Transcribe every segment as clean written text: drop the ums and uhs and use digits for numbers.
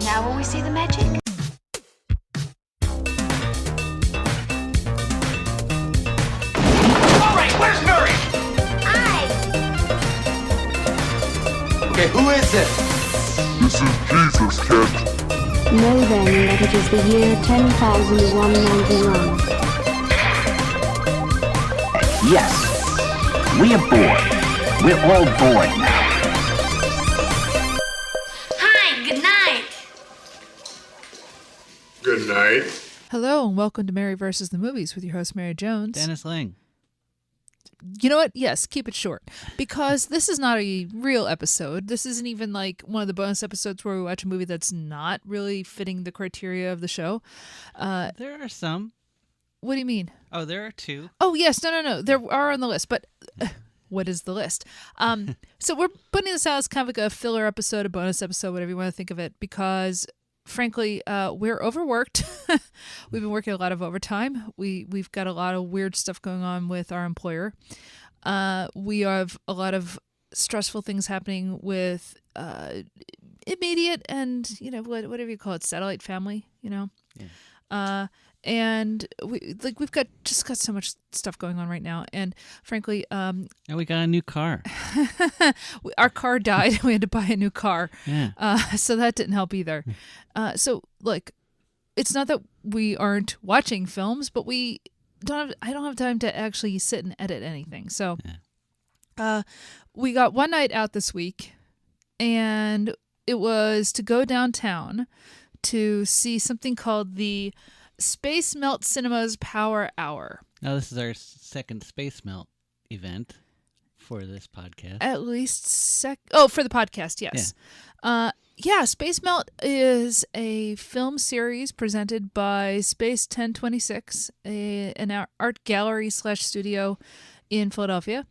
Now will we see the magic? All right, where's Murray? Okay, who is it? This is Jesus, kid. Know then that it is the year 10,191. Yes, we are bored. We're all bored now. Hi, good night. Good night. Hello and welcome to Mary vs. the Movies with your host Mary Jones. Dennis Lang. You know what? Yes, keep it short. Because this is not a real episode. This isn't even like one of the bonus episodes where we watch a movie that's not really fitting the criteria of the show. There are some. What do you mean? Oh, there are two. Oh, yes. No. There are on the list. But what is the list? So we're putting this out as kind of like a filler episode, a bonus episode, whatever you want to think of it, because frankly, we're overworked. We've been working a lot of overtime. We've got a lot of weird stuff going on with our employer. We have a lot of stressful things happening with immediate and, whatever you call it, satellite family, Yeah. And we've got so much stuff going on right now, and frankly, And we got a new car. our car died. We had to buy a new car. Yeah. So that didn't help either. So look, it's not that we aren't watching films, but I don't have time to actually sit and edit anything. So, we got one night out this week, and it was to go downtown to see something called the Space Melt Cinema's Power Hour. Now, this is our second Space Melt event for this podcast. At least for the podcast, yes. Space Melt is a film series presented by Space 1026, an art gallery / studio in Philadelphia.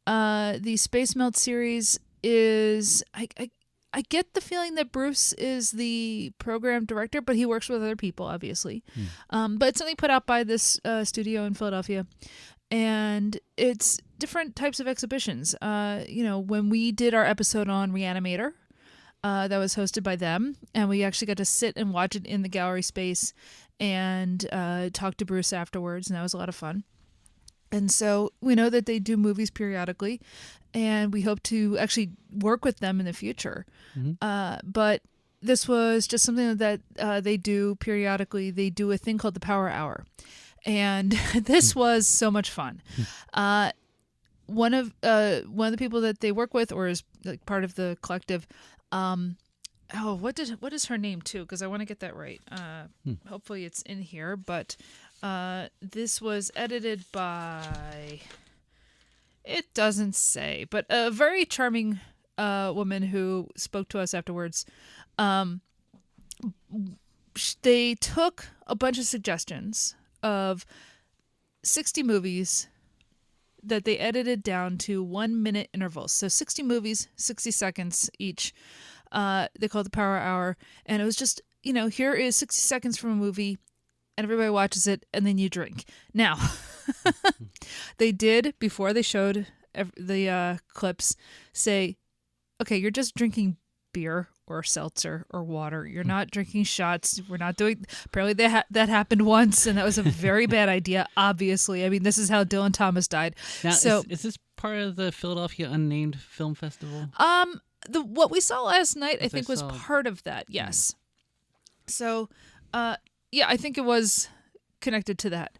The Space Melt series is, I get the feeling that Bruce is the program director, but he works with other people, obviously. But it's something put out by this studio in Philadelphia. And it's different types of exhibitions. When we did our episode on Reanimator, that was hosted by them, and we actually got to sit and watch it in the gallery space and talk to Bruce afterwards, and that was a lot of fun. And so we know that they do movies periodically, and we hope to actually work with them in the future. But this was just something that they do periodically. They do a thing called the Power Hour. And this was so much fun. One of the people that they work with, or is like part of the collective, what is her name too? Because I want to get that right. Hopefully it's in here, but this was edited by, it doesn't say, but a very charming woman who spoke to us afterwards. They took a bunch of suggestions of 60 movies that they edited down to 1 minute intervals. So 60 movies, 60 seconds each. They call it the Power Hour. And it was just, here is 60 seconds from a movie, and everybody watches it, and then you drink. Now, they did, before they showed the clips, say, okay, you're just drinking beer or seltzer or water. You're not drinking shots. We're not doing... Apparently that happened once, and that was a very bad idea, obviously. I mean, this is how Dylan Thomas died. Now, so, is this part of the Philadelphia Unnamed Film Festival? What we saw last night, I think, was saw... part of that, yes. So, I think it was connected to that.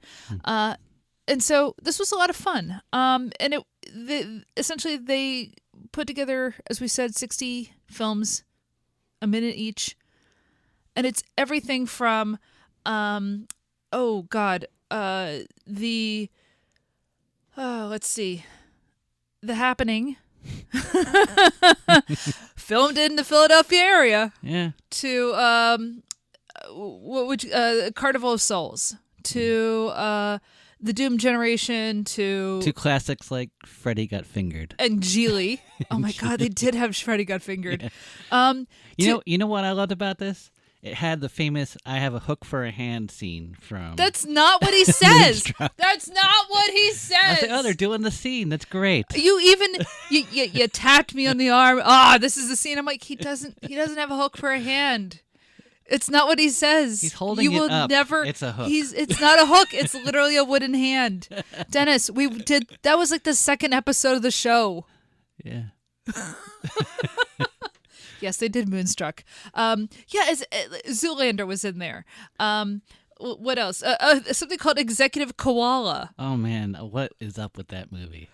And so this was a lot of fun. And essentially they put together, as we said, 60 films, a minute each. And it's everything from, let's see, The Happening, filmed in the Philadelphia area, to Carnival of Souls, to The Doom Generation, to classics like Freddy Got Fingered and Geely. Oh my God, they did have Freddy Got Fingered. Yeah. You know what I loved about this? It had the famous "I have a hook for a hand" scene from. That's not what he says. That's not what he says. I was like, oh, they're doing the scene. That's great. You tapped me on the arm. This is the scene. I'm like, he doesn't have a hook for a hand. It's not what he says. He's holding you it will up. Never. It's a hook. It's not a hook. It's literally a wooden hand. Dennis, that was like the second episode of the show. Yeah. Yes, they did Moonstruck. Zoolander was in there. What else? Something called Executive Koala. Oh man, what is up with that movie?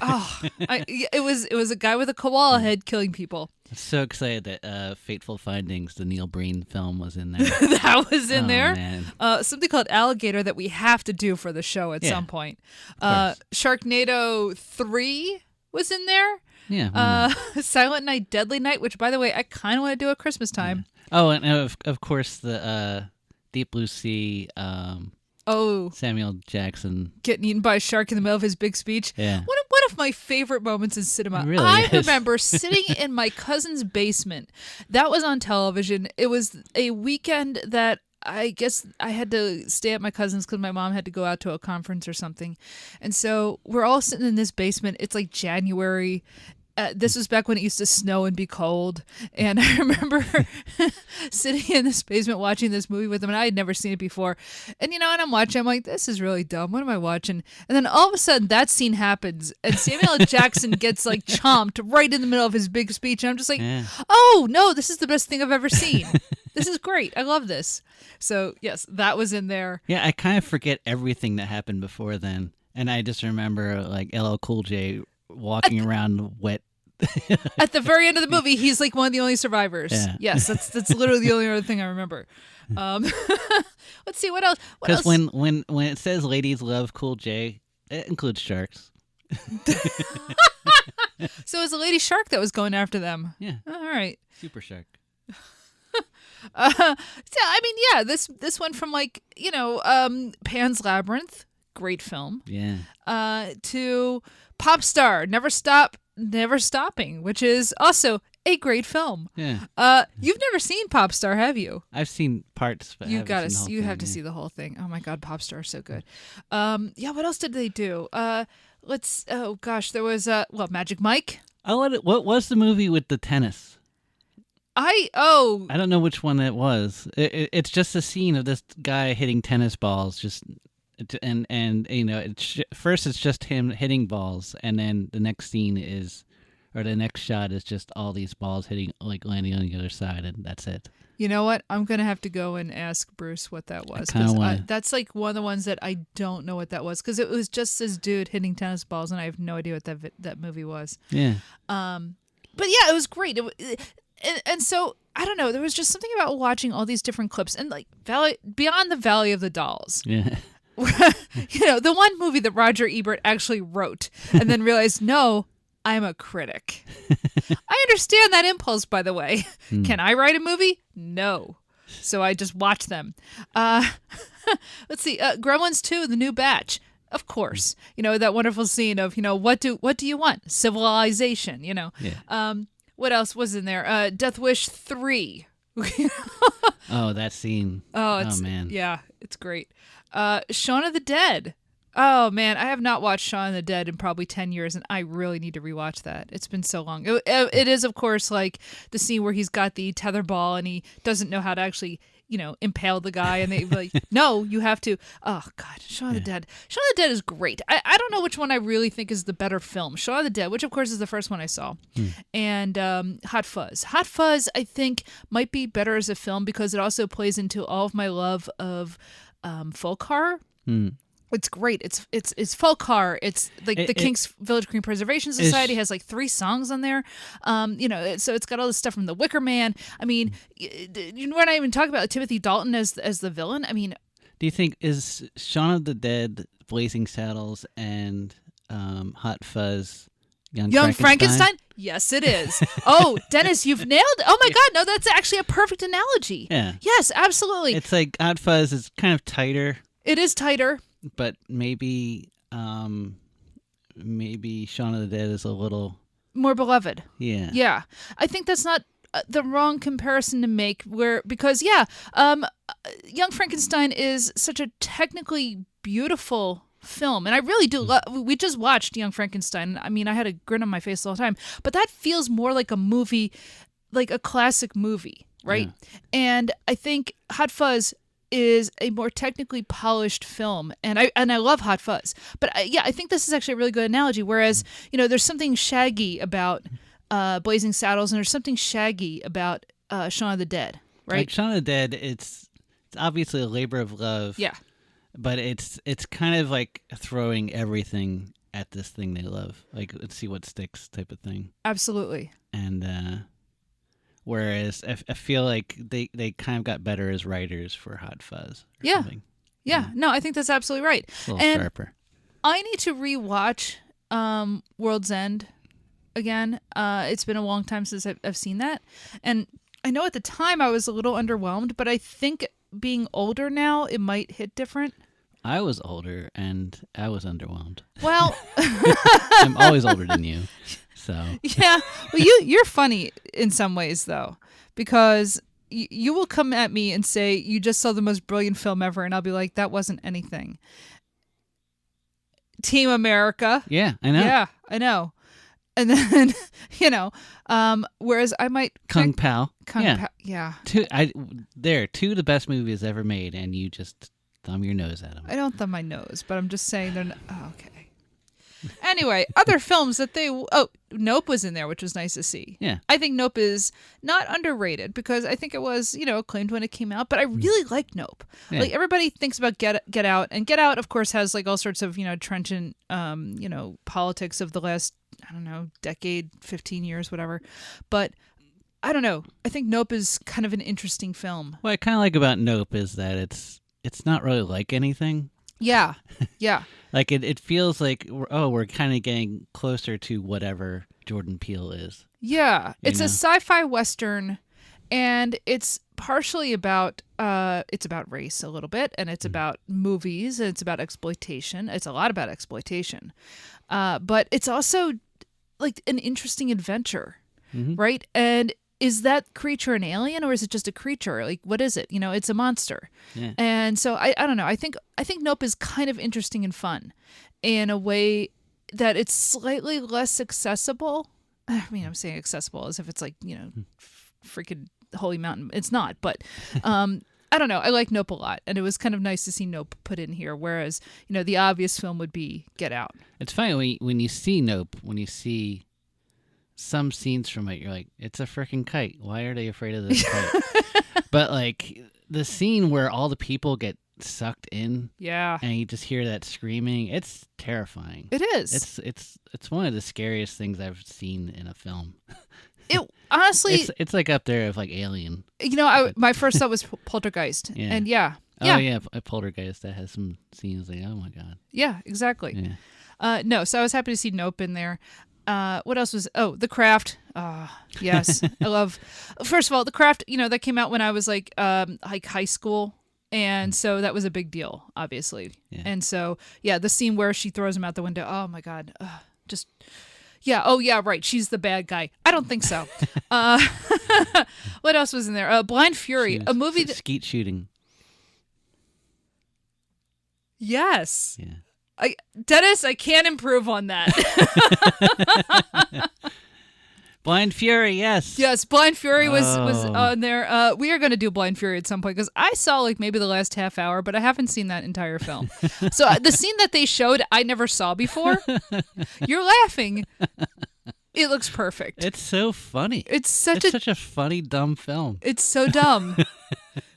It was a guy with a koala head killing people. I'm so excited that Fateful Findings, the Neil Breen film, was in there. That was in there. Man. Something called Alligator that we have to do for the show at some point. Sharknado 3 was in there. Yeah. Silent Night, Deadly Night, which, by the way, I kind of want to do at Christmas time. Yeah. Oh, and of course the Deep Blue Sea. Samuel Jackson getting eaten by a shark in the middle of his big speech. Yeah. One of my favorite moments in cinema. It really I is. remember sitting in my cousin's basement. That was on television. It was a weekend that I guess I had to stay at my cousin's because my mom had to go out to a conference or something. And so we're all sitting in this basement. It's like January. This was back when it used to snow and be cold. And I remember sitting in this basement watching this movie with them, and I had never seen it before. And, and I'm watching, I'm like, this is really dumb. What am I watching? And then all of a sudden, that scene happens, and Samuel L. Jackson gets, like, chomped right in the middle of his big speech. And I'm just like, oh, no, this is the best thing I've ever seen. This is great. I love this. So, yes, that was in there. Yeah, I kind of forget everything that happened before then. And I just remember, like, LL Cool J walking around wet. At the very end of the movie, he's like one of the only survivors. Yeah. Yes, that's literally the only other thing I remember. Let's see, what else? Because when it says ladies love Cool J, it includes sharks. So it was a lady shark that was going after them. Yeah. All right. Super shark. This one from Pan's Labyrinth, great film. Yeah. To Pop Star, Never Stopping, which is also a great film. Yeah. You've never seen Pop Star, have you? I've seen parts, but You have to see the whole thing. Oh my God, Pop Star is so good. What else did they do? There was Magic Mike. What was the movie with the tennis? I don't know which one it was. It's just a scene of this guy hitting tennis balls, first it's just him hitting balls, and then the next the next shot is just all these balls landing on the other side, and that's it. You know what? I'm gonna have to go and ask Bruce what that was. That's like one of the ones that I don't know what that was, because it was just this dude hitting tennis balls, and I have no idea what that movie was. Yeah. But yeah, it was great. And so I don't know. There was just something about watching all these different clips and Beyond the Valley of the Dolls. Yeah. The one movie that Roger Ebert actually wrote and then realized, no, I'm a critic. I understand that impulse, by the way. Can I write a movie? No. So I just watch them. Let's see. Gremlins 2, The New Batch. Of course. That wonderful scene of, what do you want? Civilization, Yeah. What else was in there? Death Wish 3. Oh, that scene. Oh, man. Yeah, it's great. Shaun of the Dead. Oh, man, I have not watched Shaun of the Dead in probably 10 years, and I really need to rewatch that. It's been so long. It is, of course, like the scene where he's got the tether ball and he doesn't know how to actually, impale the guy, and they like, no, you have to. Oh, God, Shaun of the Dead. Shaun of the Dead is great. I don't know which one I really think is the better film. Shaun of the Dead, which, of course, is the first one I saw, and Hot Fuzz. Hot Fuzz, I think, might be better as a film because it also plays into all of my love of folk horror. It's great. It's folk horror. It's like the Kinks Village Green Preservation Society has like 3 songs on there. So it's got all this stuff from The Wicker Man. I mean, we're not even talking about Timothy Dalton as the villain. I mean, do you think is Shaun of the Dead, Blazing Saddles, and Hot Fuzz Young Frankenstein? Yes, it is. Oh, Dennis, you've nailed it. Oh my God, no, that's actually a perfect analogy. Yeah. Yes, absolutely. It's like Hot Fuzz is kind of tighter. It is tighter. But maybe Shaun of the Dead is a little more beloved. Yeah. Yeah. I think that's not the wrong comparison to make because Young Frankenstein is such a technically beautiful film, and I really do love. We just watched Young Frankenstein. I mean, I had a grin on my face the whole time, but that feels more like a movie, like a classic movie. right? Yeah. And I think Hot Fuzz is a more technically polished film, and I love Hot Fuzz. But I think this is actually a really good analogy. Whereas there's something shaggy about Blazing Saddles, and there's something shaggy about Shaun of the Dead, right? Like Shaun of the Dead, it's obviously a labor of love. Yeah. But it's kind of like throwing everything at this thing they love. Like, let's see what sticks type of thing. Absolutely. And whereas I feel like they kind of got better as writers for Hot Fuzz. Yeah. Something. Yeah. No, I think that's absolutely right. A little sharper. I need to rewatch World's End again. It's been a long time since I've seen that. And I know at the time I was a little underwhelmed, but I think being older now, it might hit different. I was older and I was underwhelmed. Well, I'm always older than you, so yeah. Well, you're funny in some ways though, because you will come at me and say you just saw the most brilliant film ever, and I'll be like, that wasn't anything. Team America. Yeah, I know. Yeah, I know. And then whereas I might Kung Pao. Yeah. Two of the best movies ever made, and you just thumb your nose at them. I don't thumb my nose, but I'm just saying they're okay. Anyway, other films that Nope was in there, which was nice to see. Yeah. I think Nope is not underrated because I think it was, acclaimed when it came out, but I really like Nope. Yeah. Like everybody thinks about Get Out, and Get Out, of course, has like all sorts of, trenchant, politics of the last, I don't know, decade, 15 years, whatever. But I don't know. I think Nope is kind of an interesting film. What I kind of like about Nope is that it's not really like anything. Yeah. Yeah. Like it feels like we're kind of getting closer to whatever Jordan Peele is. Yeah, it's a sci-fi western, and it's partially about race a little bit, and it's about movies, and it's about exploitation. It's a lot about exploitation, but it's also like an interesting adventure, right? And is that creature an alien, or is it just a creature? Like, what is it? It's a monster. Yeah. And so I don't know. I think Nope is kind of interesting and fun in a way that it's slightly less accessible. I mean, I'm saying accessible as if it's like, freaking Holy Mountain. It's not, but I don't know. I like Nope a lot, and it was kind of nice to see Nope put in here, whereas, the obvious film would be Get Out. It's funny when you see Nope, when you see some scenes from it, you're like, it's a freaking kite. Why are they afraid of this kite? But like the scene where all the people get sucked in, yeah, and you just hear that screaming, it's terrifying. It is. It's one of the scariest things I've seen in a film. It honestly, it's like up there of like Alien. My first thought was Poltergeist, yeah. And yeah. Oh yeah, a Poltergeist that has some scenes like, oh my god. Yeah, exactly. Yeah. No, so I was happy to see Nope in there. What else was? Oh, The Craft. Yes, I love. First of all, The Craft. That came out when I was like high school, and so that was a big deal, obviously. Yeah. And so the scene where she throws him out the window. Oh my god, just. Yeah. Oh yeah. Right. She's the bad guy. I don't think so. What else was in there? Blind Fury, a movie that skeet shooting. Yes. Yeah. Dennis, I can't improve on that. Blind Fury, yes. Yes, Blind Fury was on there. We are going to do Blind Fury at some point because I saw like maybe the last half hour, but I haven't seen that entire film. So the scene that they showed, I never saw before. You're laughing. It looks perfect. It's so funny. It's such a funny, dumb film. It's so dumb.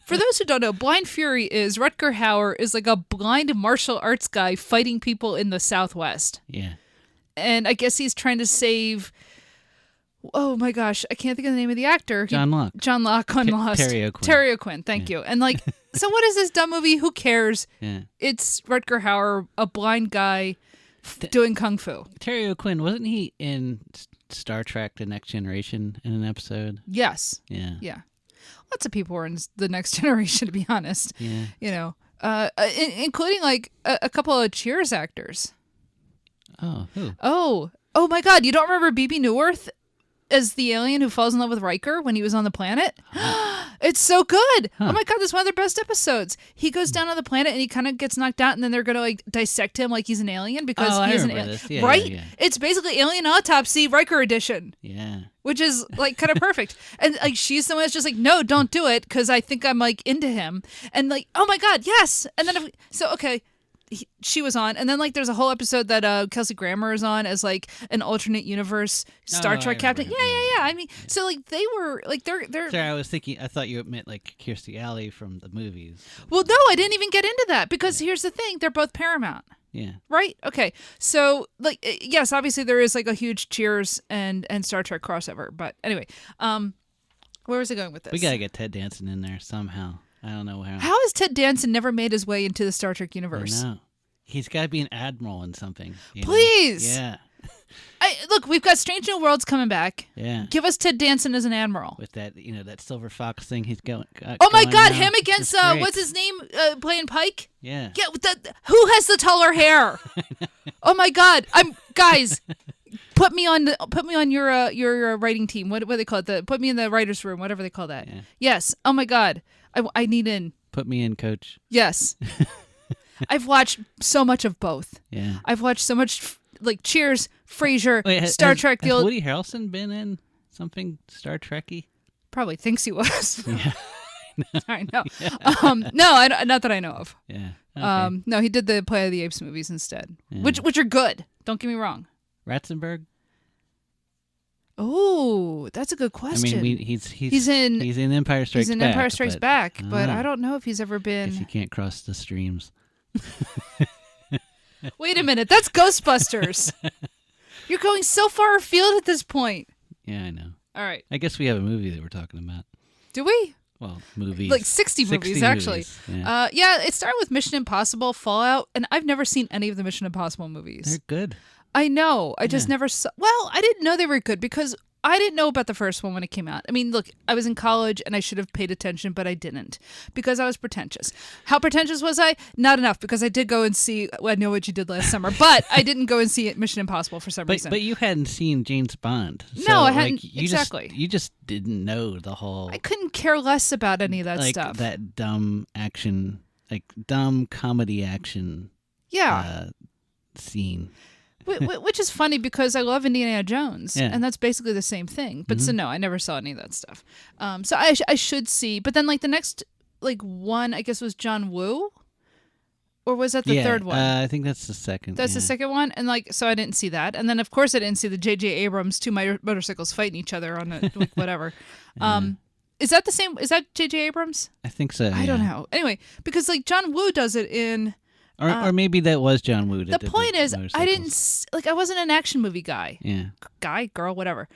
For those who don't know, Blind Fury is Rutger Hauer is like a blind martial arts guy fighting people in the Southwest. Yeah. And I guess he's trying to save... Oh my gosh, I can't think of the name of the actor. John Locke. John Locke on Lost. Terry O'Quinn. Terry O'Quinn, thank you. And like, so what is this dumb movie? Who cares? Yeah. It's Rutger Hauer, a blind guy doing kung fu. Terry O'Quinn, wasn't he in Star Trek The Next Generation in an episode? Yes. Yeah. Yeah. Lots of people were in The Next Generation, to be honest. Yeah. Including like a couple of Cheers actors. Oh, who? Oh my God. You don't remember BB Newirth as the alien who falls in love with Riker when he was on the planet? It's so good. Huh. Oh my god, that's one of their best episodes. He goes down on the planet and he kind of gets knocked out, and then they're gonna like dissect him like he's an alien because Oh, I he is an remember alien, this. Yeah, right? yeah. It's basically Alien Autopsy Riker edition, Yeah. which is like kind of perfect. And like she's the one that's just like, no, don't do it because I think I'm like into him, and like, oh my god, yes. And then okay. She was on, and then like there's a whole episode that Kelsey Grammer is on as like an alternate universe Star Oh, Trek I captain. remember. Yeah. I mean, so like they were like they're Sorry, I thought you meant like Kirstie Alley from the movies. well, no, I didn't even get into that because here's the thing: they're both Paramount. Yeah. Right? Okay. So, like, yes, obviously there is like a huge Cheers and Star Trek crossover. But anyway, where was I going with this? We gotta get Ted Danson in there somehow. I don't know how. How has Ted Danson never made his way into the Star Trek universe? I know. He's got to be an admiral in something. You know? Please. Yeah. Look, we've got Strange New Worlds coming back. Yeah. Give us Ted Danson as an admiral. With that, that Silver Fox thing he's going. Oh my going God, now. him against It's great. what's his name playing Pike? Yeah. Yeah, who has the taller hair? Oh my God, guys. Put me on your writing team. What do they call it? Put me in the writers' room, whatever they call that. Yeah. Yes. Oh my God, I need in. Put me in, coach. Yes. I've watched so much of both. Yeah. I've watched so much like Cheers, Frasier, Wait, Star Trek. Has Woody Harrelson been in something Star Trek-y? Probably thinks he was. Yeah. I know. No, not that I know of. Yeah. Okay. No, he did the Planet of the Apes movies instead, Yeah. which are good. Don't get me wrong. Ratzenberg? Oh, that's a good question. I mean, he's in Empire Strikes Back. He's in Empire Strikes Back, but Ah. I don't know if he's ever Guess he been. can't cross the streams. Wait a minute, that's Ghostbusters. You're going so far afield at this point. Yeah, I know. All right, I guess we have a movie that we're talking about. do we? Well, movies. Like 60 movies, actually. Yeah. Yeah, it started with Mission Impossible, Fallout, and I've never seen any of the Mission Impossible movies. They're good. I know. I just Yeah. never saw. Well, I didn't know they were good because I didn't know about the first one when it came out. I mean, look, I was in college and I should have paid attention, but I didn't because I was pretentious. How pretentious was I? Not enough because I did go and see I Know What You Did Last Summer, but I didn't go and see Mission Impossible for some reason. But you hadn't seen James Bond. So, No, I hadn't- you exactly. You just didn't know the whole. I couldn't care less about any of that like stuff. that dumb action, like dumb comedy action. Yeah. Scene. Which is funny because I love Indiana Jones, Yeah. and that's basically the same thing. But so no, I never saw any of that stuff. So I should see. But then like the next like one, I guess was John Woo, or was that the third one? I think that's the second. That's the second one, and like so I didn't see that. And then of course I didn't see the J.J. Abrams two motorcycles fighting each other on a like whatever. Is that the same? Is that J.J. Abrams? I think so. I don't know. Anyway, because like John Woo does it in. Or maybe that was John Woo. The point is, I didn't I wasn't an action movie guy. Yeah. Guy, girl, whatever.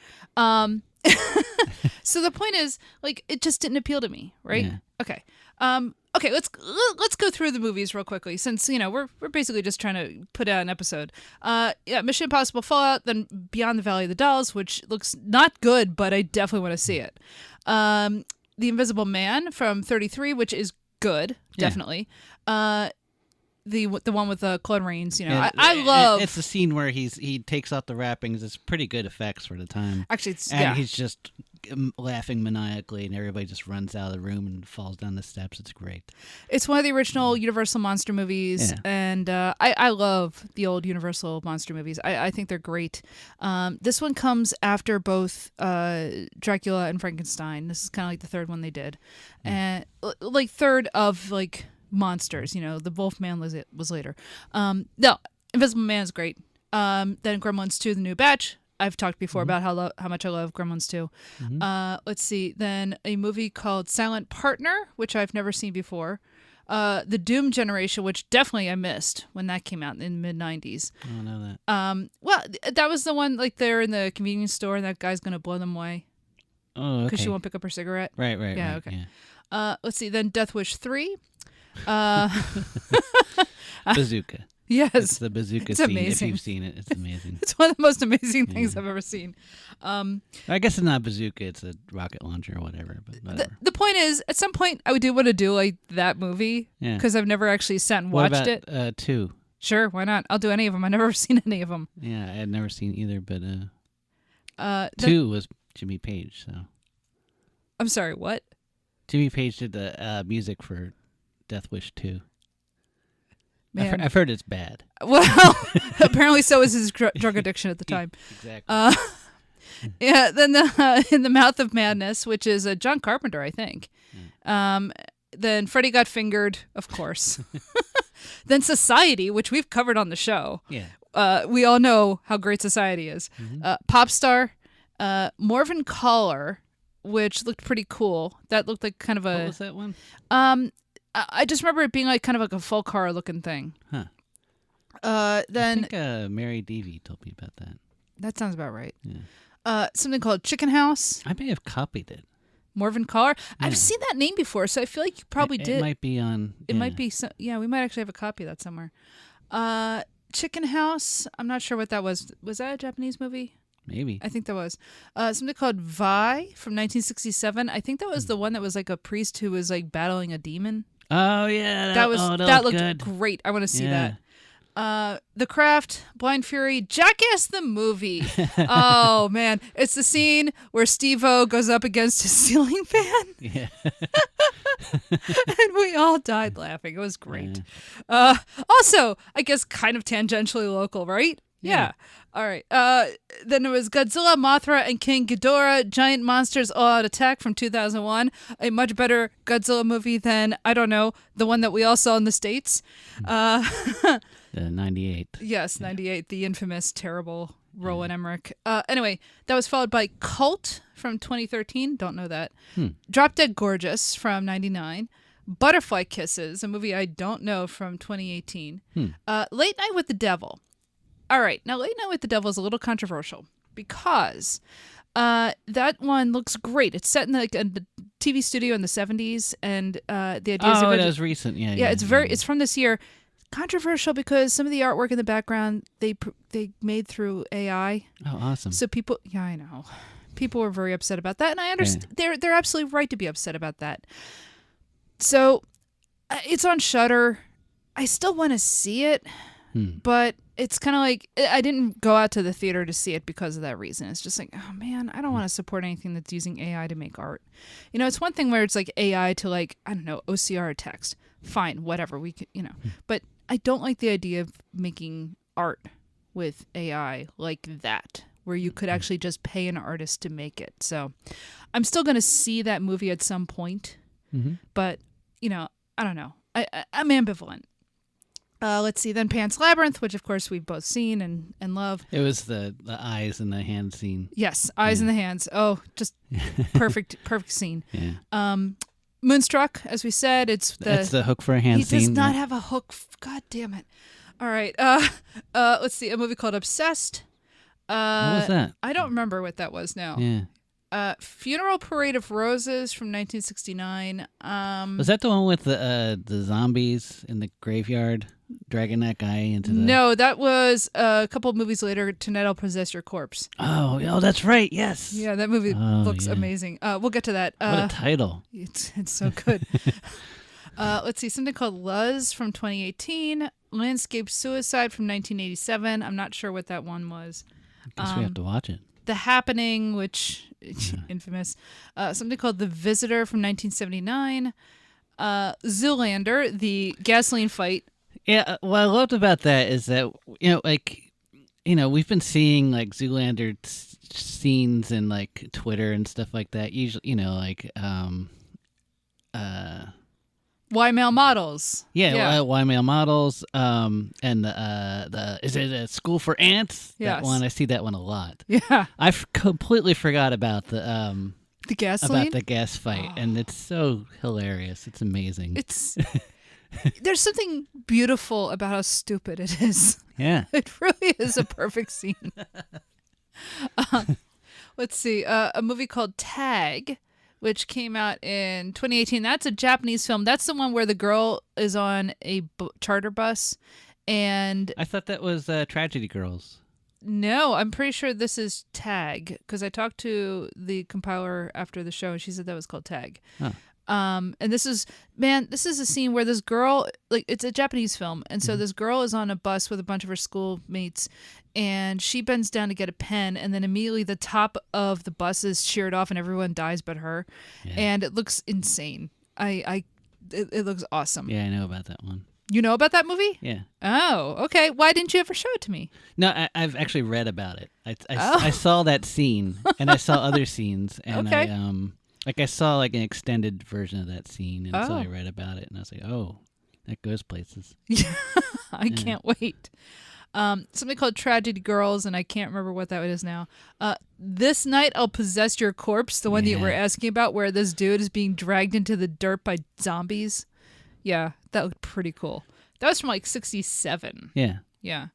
So the point is, like, it just didn't appeal to me, right? Yeah. Okay. Okay, let's go through the movies real quickly since we're basically just trying to put out an episode. Yeah, Mission Impossible Fallout, then Beyond the Valley of the Dolls, which looks not good, but I definitely want to see it. The Invisible Man from 33, which is good, definitely. The one with Claude Rains, I love. It's the scene where he takes off the wrappings. It's pretty good effects for the time. Actually, it's and he's just laughing maniacally, and everybody just runs out of the room and falls down the steps. It's great. It's one of the original Universal monster movies, Yeah. and I love the old Universal monster movies. I think they're great. This one comes after both Dracula and Frankenstein. This is kind of like the third one they did, and like third of like monsters. The Wolfman was later. No, Invisible Man is great. Then Gremlins 2, The New Batch. I've talked before about how much I love Gremlins 2. Let's see. Then a movie called Silent Partner, which I've never seen before. The Doom Generation, which definitely I missed when that came out in the mid-90s. I don't know that. Well, that was the one like they're in the convenience store and that guy's going to blow them away Oh, okay. because she won't pick up her cigarette. Right. Yeah, right, okay. Yeah. Let's see. Then Death Wish 3. Bazooka. Yes. It's the bazooka It's scene. amazing. If you've seen it, it's amazing. It's one of the most amazing things I've ever seen. I guess it's not bazooka. It's a rocket launcher or whatever. But whatever. The point is, at some point, I do want to do like that movie Yeah. because I've never actually sat and what watched about, it. 2? Sure, why not? I'll do any of them. I've never seen any of them. Yeah, I had never seen either, but Then- 2 was Jimmy Page. So I'm sorry, what? Jimmy Page did the music for Death Wish 2. Man. I've heard it's bad. Well, apparently so was his drug addiction at the time. Exactly. Yeah, then In the Mouth of Madness, which is a John Carpenter, I think. Then Freddy Got Fingered, of course. Then Society, which we've covered on the show. Yeah. We all know how great Society is. Mm-hmm. Pop Star, Morven Caller, which looked pretty cool. That looked like kind of a... What was that one? I just remember it being like kind of like a folk horror looking thing. Huh. Then I think Mary Deavy told me about that. that sounds about right. Yeah. Something called Chicken House. I may have copied it. Morven Caller. Yeah. I've seen that name before, so I feel like you probably It did. might be on. It might be. Yeah, we might actually have a copy of that somewhere. Chicken House. I'm not sure what that was. Was that a Japanese movie? Maybe. I think that was. Something called Vi from 1967. I think that was the one that was like a priest who was like battling a demon. Oh yeah, That was that that looked looked good. great. I want to see Yeah. that. The Craft, Blind Fury, Jackass the movie. Oh man, it's the scene where Steve-O goes up against his ceiling fan, Yeah. and we all died laughing. It was great. Also, I guess kind of tangentially local, right? Yeah. All right. Then there was Godzilla, Mothra, and King Ghidorah, Giant Monsters All Out Attack from 2001. A much better Godzilla movie than, I don't know, the one that we all saw in the States. 98. Yes, 98, the infamous, terrible Roland Emmerich. Anyway, that was followed by Cult from 2013. Don't know that. Drop Dead Gorgeous from 99. Butterfly Kisses, a movie I don't know, from 2018. Late Night with the Devil. All right, now Late Night with the Devil is a little controversial because that one looks great. It's set in like a TV studio in the 70s, and the idea is Oh, it was recent. Yeah. yeah, it's from this year. Controversial because some of the artwork in the background they made through AI. Oh, awesome. So people, yeah, I know, people were very upset about that, and I understand they're absolutely right to be upset about that. So it's on Shudder. I still want to see it, but it's kind of like I didn't go out to the theater to see it because of that reason. It's just like, oh man, I don't want to support anything that's using AI to make art. You know, it's one thing where it's like AI to like, I don't know, OCR text. Fine, whatever, we could, you know, but I don't like the idea of making art with AI like that, where you could actually just pay an artist to make it. So I'm still going to see that movie at some point, but, you know, I don't know. I'm ambivalent. Let's see, then Pan's Labyrinth, which of course we've both seen and love. It was the eyes and the hand scene. Yes, eyes in the hands. Oh, just perfect scene. Yeah. Moonstruck, as we said, That's the hook for a hand he scene. does not have a hook. God damn it. All right. Let's see, a movie called Obsessed. What was that? I don't remember what that was now. Yeah. Funeral Parade of Roses from 1969. Was that the one with the zombies in the graveyard dragging that guy into the... No, that was a couple of movies later, Tonight I'll Possess Your Corpse. Oh, that's right. Yes. Yeah, that movie looks yeah. amazing. We'll get to that. What a title. It's so good. Let's see, something called Luz from 2018. Landscape Suicide from 1987. I'm not sure what that one was. I guess we have to watch it. The Happening, which infamous. Something called The Visitor from 1979. Zoolander, the gasoline fight. Yeah, what I loved about that is that, we've been seeing like Zoolander scenes in like Twitter and stuff like that. Usually, Y Male Models. Y male models, and the is it a School for Ants? Yes. That one, I see that one a lot. Yeah. I completely forgot about the gasoline? about the gas fight, and it's so hilarious. It's amazing. It's there's something beautiful about how stupid it is. Yeah. It really is a perfect scene. Let's see, a movie called Tag, which came out in 2018. That's a Japanese film. That's the one where the girl is on a charter bus, and I thought that was Tragedy Girls. no, I'm pretty sure this is Tag because I talked to the compiler after the show, and she said that was called Tag. Oh. And this is a scene where this girl, like, it's a Japanese film, and so this girl is on a bus with a bunch of her schoolmates, and she bends down to get a pen, and then immediately the top of the bus is sheared off, and everyone dies but her, and it looks insane. It looks awesome. Yeah, I know about that one. You know about that movie? Yeah. Oh, okay. Why didn't you ever show it to me? No, I've actually read about it. I saw that scene, and I saw other scenes, and Okay. I saw like an extended version of that scene, and so Oh. I read about it, and I was like, oh, that goes places. I can't wait. Something called Tragedy Girls, and I can't remember what that is now. This Night I'll Possess Your Corpse, the one that you were asking about, where this dude is being dragged into the dirt by zombies. Yeah, that looked pretty cool. That was from like 1967. Yeah. Yeah.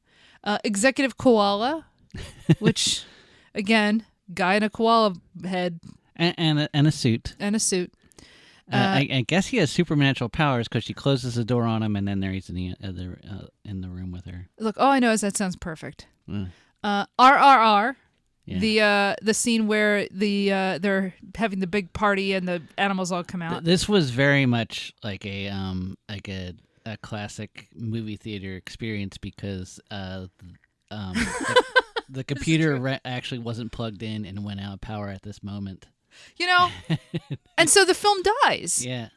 Executive Koala, which, again, guy in a koala head And a suit. and a suit. I guess he has supernatural powers because she closes the door on him, and then there he's in the room with her. Look, all I know is that sounds perfect. Mm. RRR. Yeah. The scene where they're having the big party and the animals all come out. This was very much like a classic movie theater experience because the computer actually wasn't plugged in and went out of power at this moment. You know, and so the film dies. Yeah.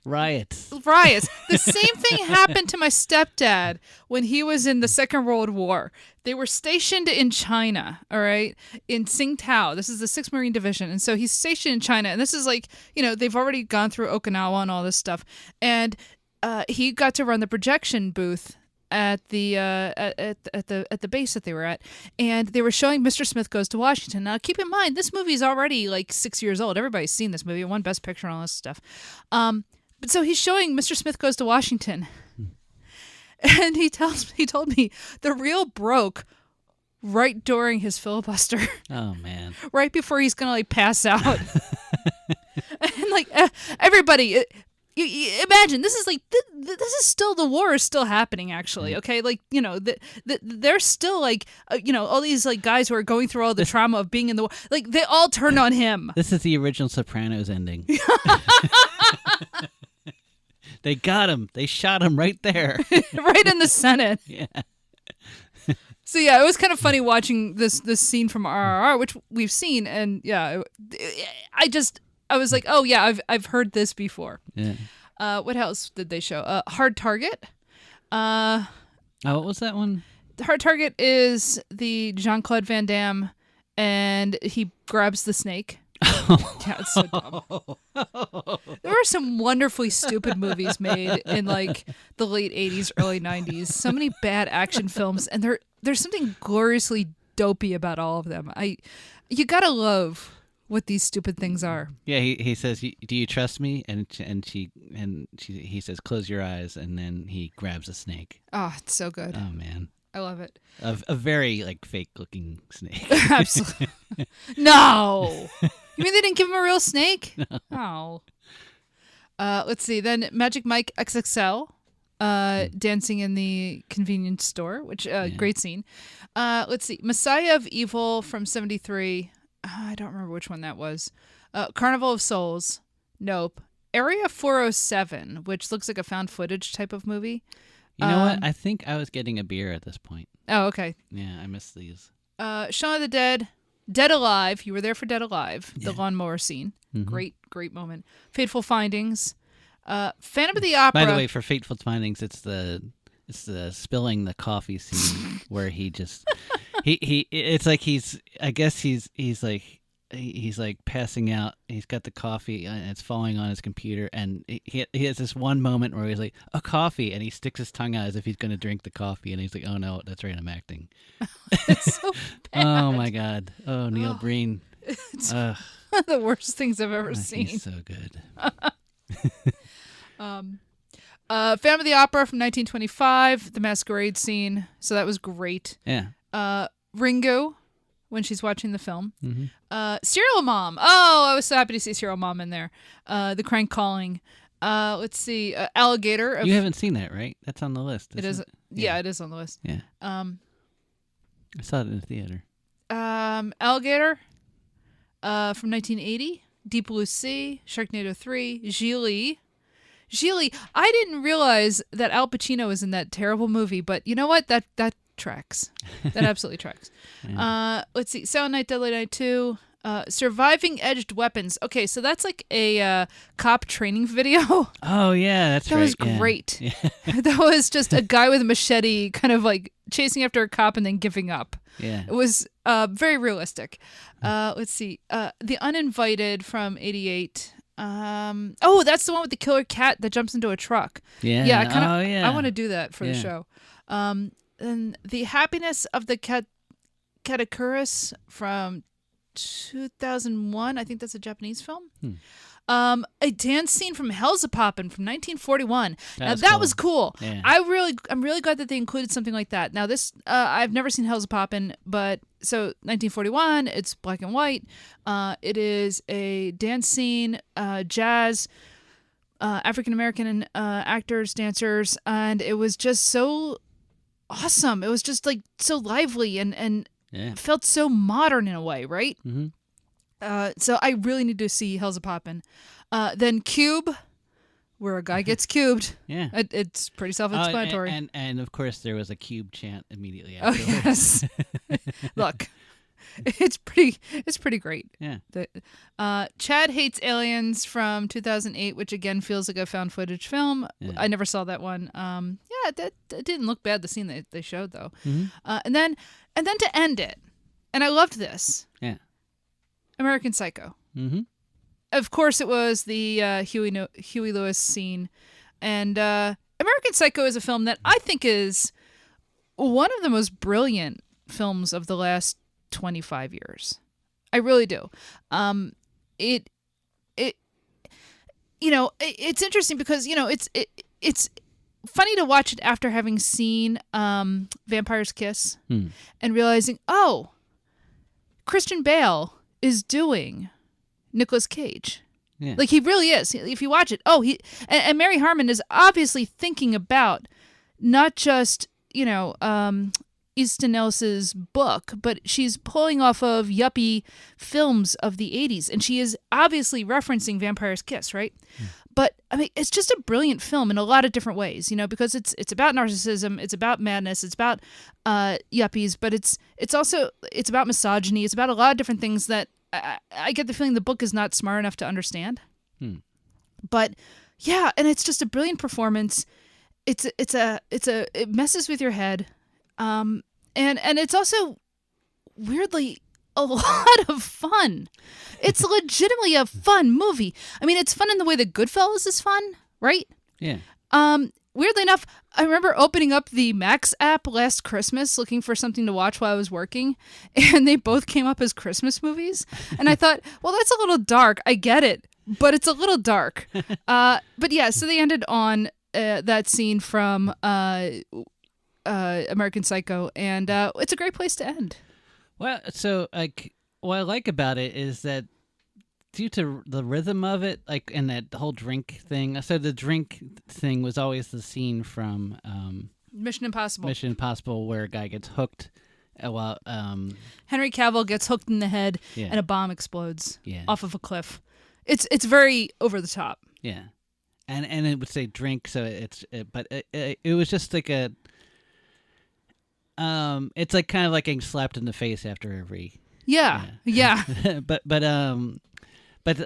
Riots. The same thing happened to my stepdad when he was in the Second World War. They were stationed in China, all right, in Tsingtao. This is the 6th Marine Division. And so he's stationed in China. And this is like, you know, they've already gone through Okinawa and all this stuff. And he got to run the projection booth at the at the base that they were at, and they were showing Mr. Smith Goes to Washington. Now, keep in mind, this movie is already like 6 years old. Everybody's seen this movie. It won Best Picture and all this stuff. But so he's showing Mr. Smith Goes to Washington, and he told me the reel broke right during his filibuster, Oh man. right before he's gonna like pass out, and like everybody. You imagine this is like this is still, the war is still happening actually, okay, like, you know, they're still like you know, all these like guys who are going through all the trauma of being in the war, like they all turned on him. This is the original Sopranos ending. They got him. They shot him right there. Right in the Senate. Yeah. So yeah, it was kind of funny watching this scene from RRR, which we've seen, and yeah, I was like, oh yeah, I've heard this before. Yeah. What else did they show? Hard Target. Oh, what was that one? Hard Target is the Jean-Claude Van Damme, and he grabs the snake. Yeah, it's so dumb. There were some wonderfully stupid movies made in like the late 80s, early 90s. So many bad action films, and there's something gloriously dopey about all of them. You gotta love what these stupid things are. Yeah, he says, "Do you trust me?" And he says, "Close your eyes," and then he grabs a snake. Oh, it's so good. Oh man, I love it. a very like fake looking snake. Absolutely. No. You mean they didn't give him a real snake? No. Oh. Let's see. Then Magic Mike XXL, dancing in the convenience store, which great scene. Let's see. Messiah of Evil from '73. I don't remember which one that was. Carnival of Souls. Nope. Area 407, which looks like a found footage type of movie. You know what? I think I was getting a beer at this point. Oh, okay. Yeah, I missed these. Shaun of the Dead. Dead Alive. You were there for Dead Alive. The lawnmower scene. Mm-hmm. Great moment. Fateful Findings. Phantom of the Opera. By the way, for Fateful Findings, it's the spilling the coffee scene where he just he it's like he's like passing out. He's got the coffee and it's falling on his computer, and he has this one moment where he's like, a coffee, and he sticks his tongue out as if he's going to drink the coffee, and he's like, oh no, that's right, I'm acting. It's so bad. Oh my god. Oh, Neil Breen. It's one of the worst things I've ever seen. He's so good. Phantom of the Opera from 1925, the masquerade scene. So that was great. Yeah. Ringo, when she's watching the film. Mm-hmm. Serial Mom. Oh, I was so happy to see Serial Mom in there. The Crank Calling. Let's see. Alligator. You haven't seen that, right? That's on the list. It is. Yeah, it is on the list. Yeah. I saw it in the theater. Alligator. From 1980. Deep Blue Sea, Sharknado 3, Gigli. Gigli, I didn't realize that Al Pacino was in that terrible movie, but you know what? That tracks. That absolutely tracks. Let's see. Silent Night, Deadly Night 2. Surviving Edged Weapons. Okay, so that's like a cop training video. Oh yeah, that's That right. was yeah. great. Yeah. That was just a guy with a machete kind of like chasing after a cop and then giving up. Yeah. It was very realistic. Let's see. The Uninvited from 88. Oh, that's the one with the killer cat that jumps into a truck. Yeah. Yeah, I kind of Oh, yeah. I want to do that for the Yeah. show. And The Happiness of the Katakuris from 2001. I think that's a Japanese film. A dance scene from Hellzapoppin' from 1941. Now was that cool. was cool. Yeah. I'm really glad that they included something like that. Now this I've never seen Hellzapoppin', but so 1941. It's black and white. It is a dance scene, jazz, African American actors, dancers, and it was just so awesome. It was just like so lively and Yeah. felt so modern in a way, right? Mm-hmm. So I really need to see Hellzapoppin'. Then Cube, where a guy gets cubed. Yeah. It's pretty self-explanatory. And of course there was a cube chant immediately Oh afterwards. yes. Look, it's pretty great. Yeah. Chad Hates Aliens from 2008, which again feels like a found footage film. Yeah. I never saw that one. Yeah, that didn't look bad. The scene they showed though. Mm-hmm. And then to end it, and I loved this. Yeah. American Psycho. Mm-hmm. Of course, it was the Huey Lewis scene, and American Psycho is a film that I think is one of the most brilliant films of the last 25 years. I really do. It's interesting because it's funny to watch it after having seen Vampire's Kiss and realizing, oh, Christian Bale is doing Nicolas Cage. Yeah. Like he really is. If you watch it, and Mary Harmon is obviously thinking about not just Easton Ellis's book, but she's pulling off of yuppie films of the 80s, and she is obviously referencing Vampire's Kiss, right? But I mean, it's just a brilliant film in a lot of different ways, because it's about narcissism, it's about madness, it's about yuppies, but it's about misogyny, it's about a lot of different things that I get the feeling the book is not smart enough to understand. But yeah, and it's just a brilliant performance. It messes with your head, and it's also weirdly a lot of fun. It's legitimately a fun movie. I mean, it's fun in the way that Goodfellas is fun, right? Yeah. Weirdly enough, I remember opening up the Max app last Christmas looking for something to watch while I was working, and they both came up as Christmas movies. And I thought, well, that's a little dark. I get it, but it's a little dark. But yeah, so they ended on that scene from American Psycho, and it's a great place to end. Well, so what I like about it is that due to the rhythm of it, and that whole drink thing. So the drink thing was always the scene from Mission Impossible, where a guy gets hooked. While Henry Cavill gets hooked in the head, Yeah. and a bomb explodes Yeah. off of a cliff. It's very over the top. Yeah, and it would say drink, so but it was just like a it's like kind of like getting slapped in the face after every. Yeah. but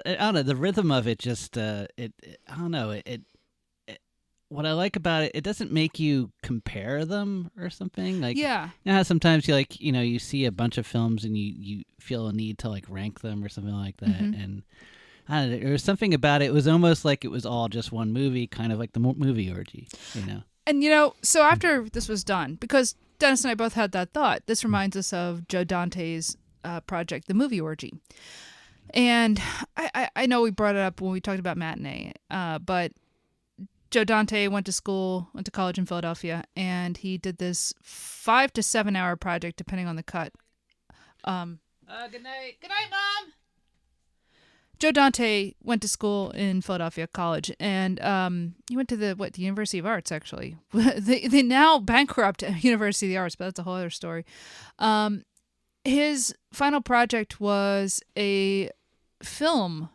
I don't know, the rhythm of it just I don't know it what I like about it doesn't make you compare them or something like Yeah. you know how sometimes you you see a bunch of films and you feel a need to rank them or something like that and I don't know, there was something about it. It was almost like it was all just one movie, kind of like the movie orgy, And so after this was done, because Dennis and I both had that thought, this reminds us of Joe Dante's project, The Movie Orgy. And I know we brought it up when we talked about Matinee, but Joe Dante went to college in Philadelphia, and he did this 5 to 7 hour project, depending on the cut. Good night, Mom. Joe Dante went to school in Philadelphia College, and he went to the University of Arts, actually. they now bankrupt University of the Arts, but that's a whole other story. His final project was a film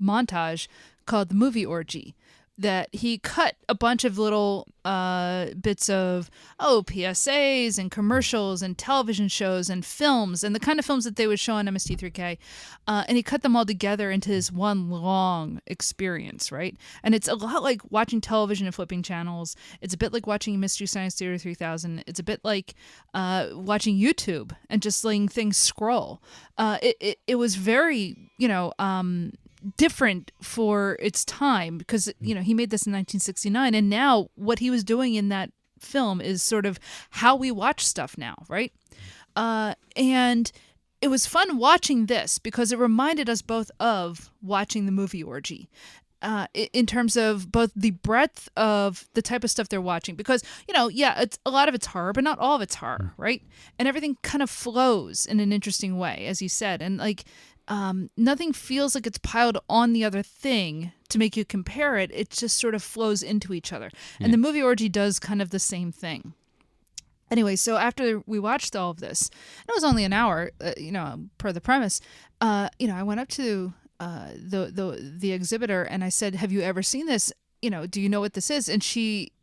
montage called The Movie Orgy, that he cut a bunch of little bits of PSAs and commercials and television shows and films and the kind of films that they would show on MST3K, and he cut them all together into this one long experience, right? And it's a lot like watching television and flipping channels. It's a bit like watching Mystery Science Theater 3000. It's a bit like watching YouTube and just letting things scroll. It was very, different for its time because he made this in 1969, and now what he was doing in that film is sort of how we watch stuff now, right? And it was fun watching this because it reminded us both of watching The Movie Orgy, in terms of both the breadth of the type of stuff they're watching, because it's a lot of it's horror, but not all of it's horror, right? And everything kind of flows in an interesting way, as you said, and nothing feels like it's piled on the other thing to make you compare it. It just sort of flows into each other. And The Movie Orgy does kind of the same thing. Anyway, so after we watched all of this, and it was only an hour, per the premise, I went up to the exhibitor and I said, "Have you ever seen this? Do you know what this is?" And she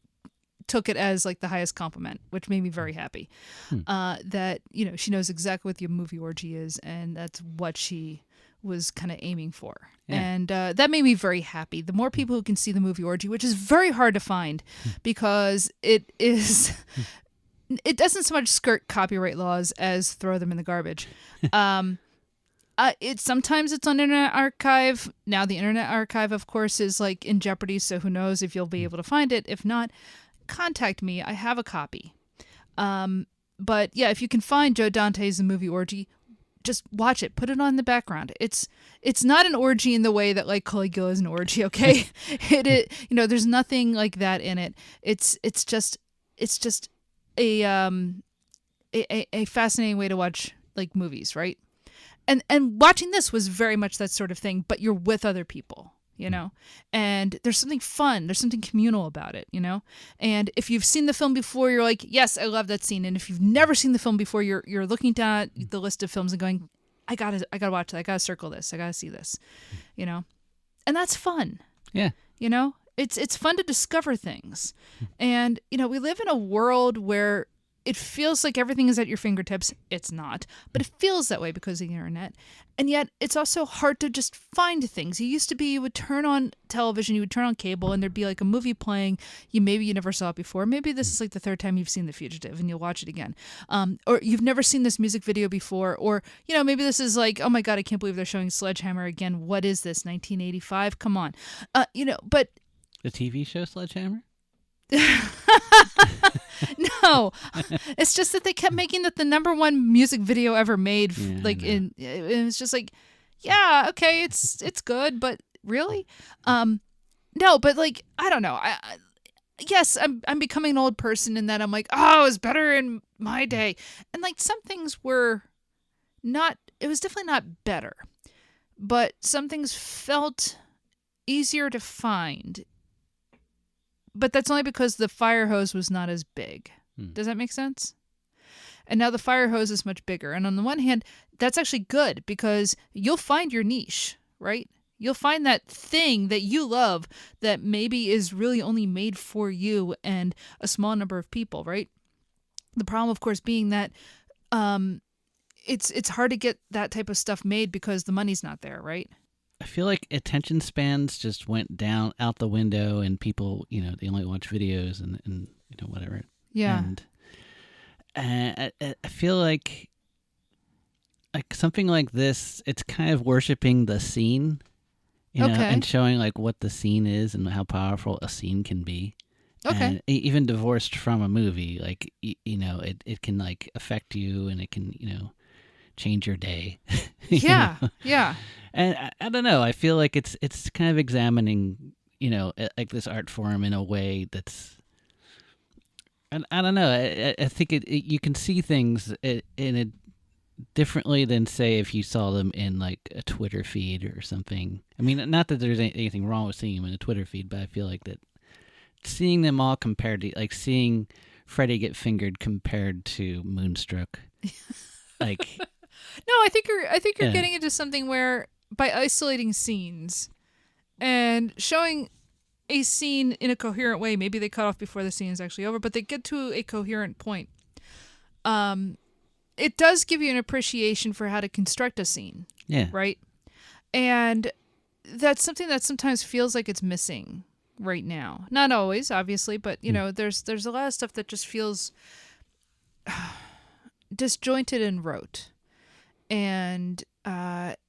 took it as like the highest compliment, which made me very happy. That she knows exactly what the Movie Orgy is, and that's what she was kind of aiming for. Yeah. And that made me very happy. The more people who can see the Movie Orgy, which is very hard to find because it doesn't so much skirt copyright laws as throw them in the garbage. Sometimes it's on Internet Archive. Now the Internet Archive, of course, is like in jeopardy, so who knows if you'll be able to find it. If not, contact me. I have a copy. But yeah, if you can find Joe Dante's The Movie Orgy, just watch it. Put it on in the background. It's not an orgy in the way that like Caligula is an orgy, okay? There's nothing like that in it. It's just a fascinating way to watch like movies, right? And watching this was very much that sort of thing, but you're with other people. And there's something fun, there's something communal about it, and if you've seen the film before, you're like, yes, I love that scene. And if you've never seen the film before, you're looking down at the list of films and going, I gotta watch that, I gotta circle this, I gotta see this, and that's fun. Yeah. It's fun to discover things. And we live in a world where it feels like everything is at your fingertips. It's not, but it feels that way because of the internet. And yet it's also hard to just find things. You would turn on television, you would turn on cable, and there'd be like a movie playing. Maybe you never saw it before. Maybe this is like the third time you've seen The Fugitive and you'll watch it again. Or you've never seen this music video before. Or, maybe this is like, oh my God, I can't believe they're showing Sledgehammer again. What is this, 1985? Come on. But... The TV show Sledgehammer? No, it's just that they kept making that the number one music video ever made. It was just like, yeah, okay, it's good, but really, no, but like, I don't know. Yes, I'm becoming an old person in that I'm like, oh, it was better in my day, and like some things were not. It was definitely not better, but some things felt easier to find. But that's only because the fire hose was not as big. Does that make sense? And now the fire hose is much bigger. And on the one hand, that's actually good because you'll find your niche, right? You'll find that thing that you love that maybe is really only made for you and a small number of people, right? The problem, of course, being that it's hard to get that type of stuff made because the money's not there, right? I feel like attention spans just went down out the window, and people, they only watch videos and whatever. Yeah. And I feel like something like this, it's kind of worshiping the scene, and showing like what the scene is and how powerful a scene can be. Okay. And even divorced from a movie, like it can like affect you, and it can change your day. Yeah. Yeah. And I don't know. I feel like it's kind of examining, like this art form in a way that's. And I don't know. I think you can see things in it differently than, say, if you saw them in like a Twitter feed or something. I mean, not that there's anything wrong with seeing them in a Twitter feed, but I feel like that seeing them all compared to, like, seeing Freddy get fingered compared to Moonstruck, like. No, I think you're getting into something where by isolating scenes and showing a scene in a coherent way. Maybe they cut off before the scene is actually over, but they get to a coherent point. It does give you an appreciation for how to construct a scene. Yeah. Right? And that's something that sometimes feels like it's missing right now. Not always, obviously, but you know, there's a lot of stuff that just feels disjointed and rote. And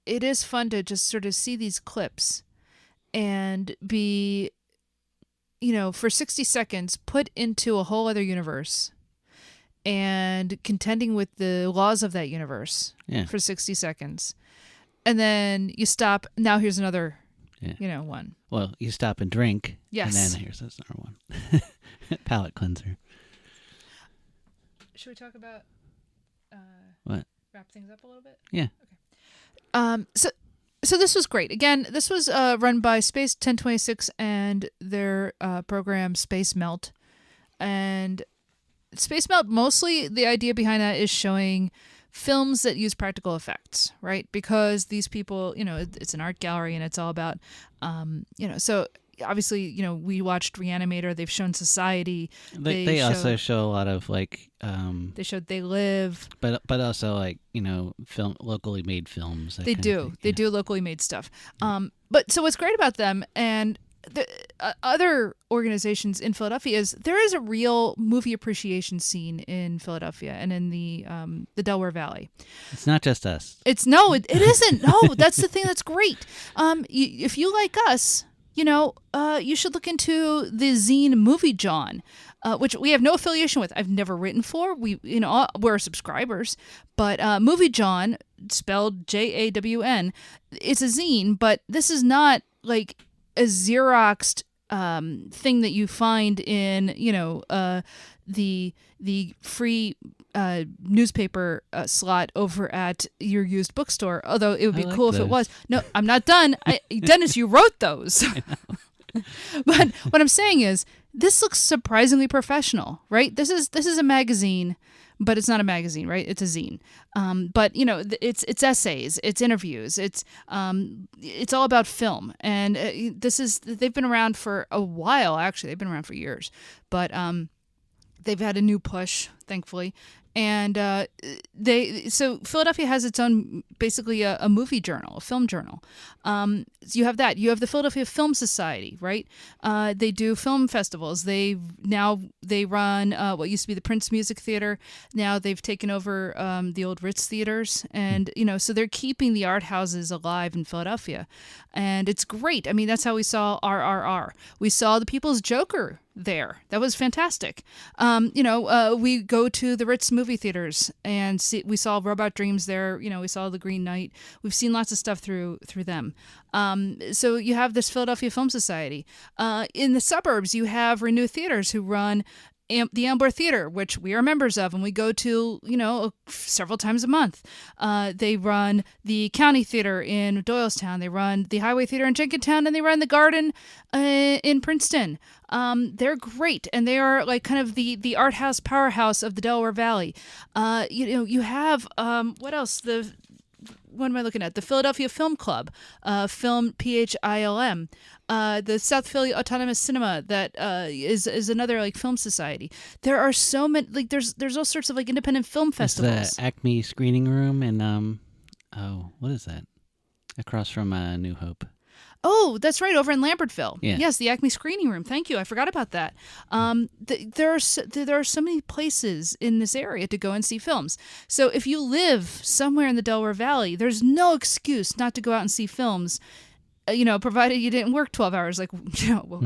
it is fun to just sort of see these clips and be, you know, for 60 seconds put into a whole other universe and contending with the laws of that universe for 60 seconds. And then you stop. Now here's another, you know, one. Well, you stop and drink. Yes. And then here's another one. Palate cleanser. Should we talk about What? wrap things up a little bit? Yeah. Okay. So this was great. Again, this was run by Space 1026 and their program Space Melt. And Space Melt, mostly the idea behind that is showing films that use practical effects, right? Because these people, you know, it's an art gallery and it's all about, you know, so obviously, you know, we watched Reanimator. They've shown Society. They also show a lot of like. They showed They Live. But also like, you know, locally made films. They do. They do locally made stuff. But so what's great about them and the other organizations in Philadelphia is there is a real movie appreciation scene in Philadelphia and in the Delaware Valley. It's not just us. It isn't. No, that's the thing that's great. If you like us, you know, you should look into the zine Movie John, which we have no affiliation with. I've never written for. We're subscribers, but Movie John, spelled JAWN, it's a zine, but this is not like a Xeroxed thing that you find in, you know, the free newspaper slot over at your used bookstore. Although it would be cool if it was. No, I'm not done. Dennis, you wrote those. But what I'm saying is, this looks surprisingly professional, right? This is a magazine, but it's not a magazine, right? It's a zine. But you know, it's essays, it's interviews, it's all about film, and they've been around for a while. Actually, they've been around for years, but they've had a new push, thankfully. And so Philadelphia has its own, basically a movie journal, a film journal. You have that. You have the Philadelphia Film Society, right? They do film festivals. They run what used to be the Prince Music Theater. Now they've taken over the old Ritz theaters, and you know, so they're keeping the art houses alive in Philadelphia, and it's great. I mean, that's how we saw RRR. We saw The People's Joker there. That was fantastic. We go to the Ritz movie theaters and we saw Robot Dreams there. You know, we saw The Green Knight. We've seen lots of stuff through them. So you have this Philadelphia Film Society. In the suburbs, you have Renew Theaters who run the Ambler Theater, which we are members of, and we go to, you know, several times a month. They run the County Theater in Doylestown. They run the Highway Theater in Jenkintown, and they run the Garden in Princeton. They're great, and they are like kind of the art house powerhouse of the Delaware Valley. You have what else? What am I looking at? The Philadelphia Film Club, Film PHILM. The South Philly Autonomous Cinema that is another like film society. There are so many, like there's all sorts of like independent film festivals. The Acme Screening Room and what is that? Across from New Hope. Oh, that's right, over in Lambertville. Yeah. Yes, the Acme Screening Room. Thank you. I forgot about that. There are so many places in this area to go and see films. So if you live somewhere in the Delaware Valley, there's no excuse not to go out and see films. Provided you didn't work 12 hours like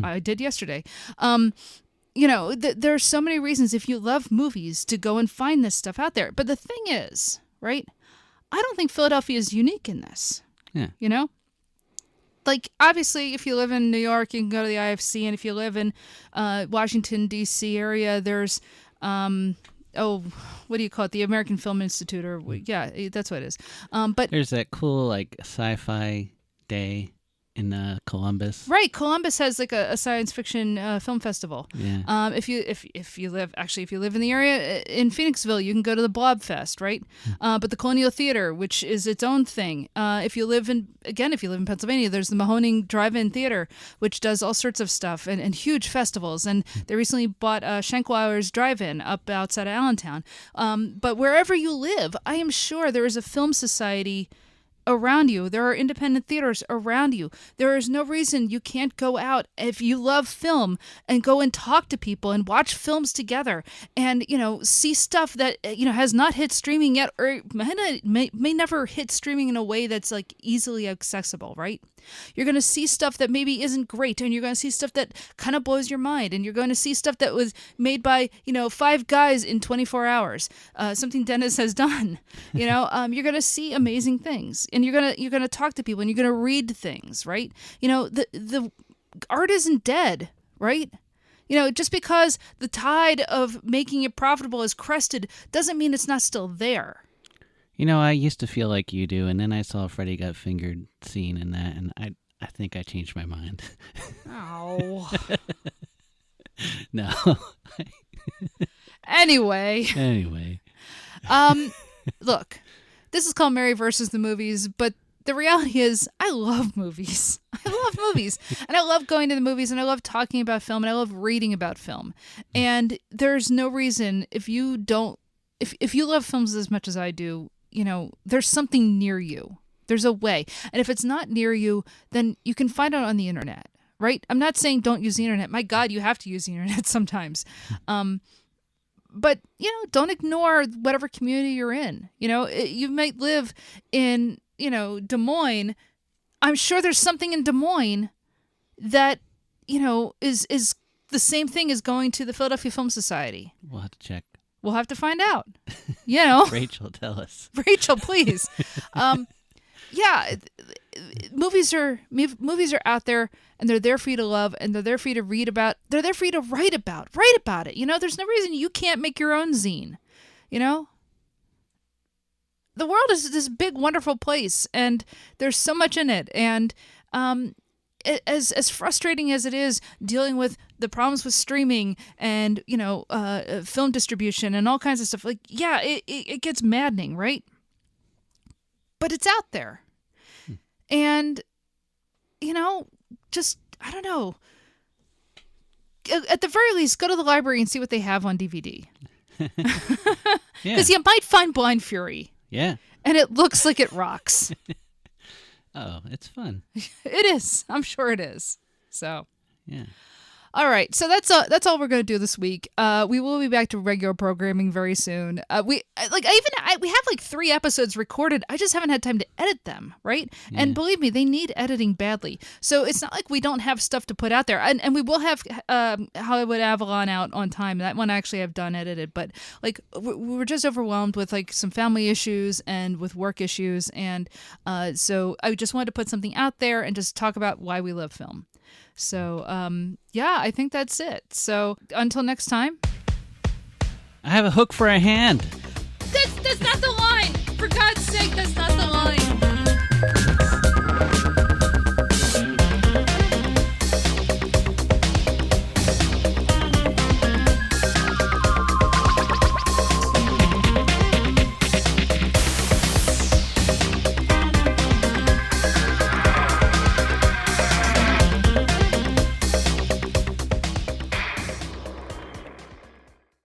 I did yesterday. There are so many reasons if you love movies to go and find this stuff out there. But the thing is, right, I don't think Philadelphia is unique in this. Yeah. You know? Like, obviously, if you live in New York, you can go to the IFC. And if you live in Washington, D.C. area, there's, what do you call it? The American Film Institute. Or yeah, that's what it is. But there's that cool, like, sci-fi day in Columbus. Right, Columbus has like a science fiction film festival. Yeah. If you live in the area in Phoenixville, you can go to the Blob Fest, right? But the Colonial Theater, which is its own thing. If you live in Pennsylvania, there's the Mahoning Drive-In Theater, which does all sorts of stuff and huge festivals. And they recently bought Shankwauer's Drive-In up outside of Allentown. But wherever you live, I am sure there is a film society around you. There are independent theaters around you. There is no reason you can't go out if you love film and go and talk to people and watch films together and, see stuff that, has not hit streaming yet or may never hit streaming in a way that's like easily accessible, right? You're going to see stuff that maybe isn't great, and you're going to see stuff that kind of blows your mind, and you're going to see stuff that was made by, 5 guys in 24 hours, something Dennis has done. You're going to see amazing things, and you're going to talk to people, and you're going to read things, right? The art isn't dead, right? Just because the tide of making it profitable is crested doesn't mean it's not still there. I used to feel like you do, and then I saw Freddy Got Fingered scene in that, and I think I changed my mind. Oh. No. Anyway. Look, this is called Mary versus the Movies, but the reality is I love movies. And I love going to the movies, and I love talking about film, and I love reading about film. And there's no reason if you love films as much as I do, there's something near you. There's a way. And if it's not near you, then you can find it on the internet, right? I'm not saying don't use the internet. My God, you have to use the internet sometimes. But, don't ignore whatever community you're in. You might live in, Des Moines. I'm sure there's something in Des Moines that, is the same thing as going to the Philadelphia Film Society. We'll have to check. We'll have to find out. Rachel, tell us. Rachel, please. Movies are out there, and they're there for you to love, and they're there for you to read about. They're there for you to write about it. There's no reason you can't make your own zine. The world is this big, wonderful place, and there's so much in it. And as frustrating as it is dealing with the problems with streaming and film distribution and all kinds of stuff, it gets maddening, right? But it's out there. And just I don't know, at the very least go to the library and see what they have on DVD. Because you might find Blind Fury. Yeah. And it looks like it rocks. Oh, it's fun. It is. I'm sure it is. So, yeah. All right. So that's all we're going to do this week. We will be back to regular programming very soon. We have like 3 episodes recorded. I just haven't had time to edit them, right? Yeah. And believe me, they need editing badly. So it's not like we don't have stuff to put out there. And we will have Hollywood Avalon out on time. That one actually I've done edited, but like we're just overwhelmed with like some family issues and with work issues, and so I just wanted to put something out there and just talk about why we love film. So, I think that's it. So, until next time. I have a hook for a hand. That's not the line. For God's sake, that's